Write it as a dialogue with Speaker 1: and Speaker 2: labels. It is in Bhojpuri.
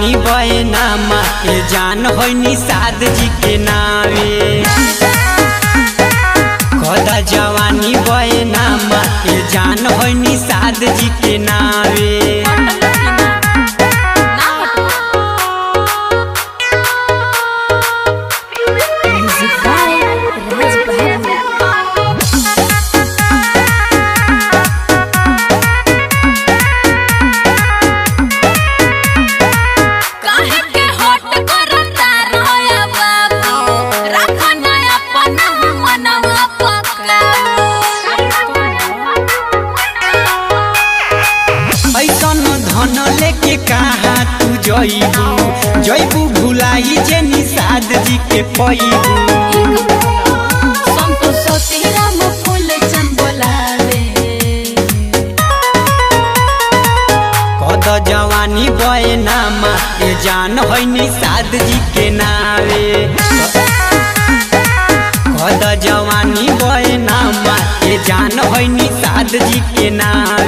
Speaker 1: जवानी बहनामा ए जान होई निषाद जी के नावे। कदा जवानी बहनामा ए जान होई निषाद जी के नावे। धन लेके कहाँ तू जइबू जइबू भुलाई जे निषाद जी के पैबू। कद जवानी बहनामा ए जान होई निषाद जी के नावे। कद जवानी बहनामा ए जान होई निषाद जी के नावे।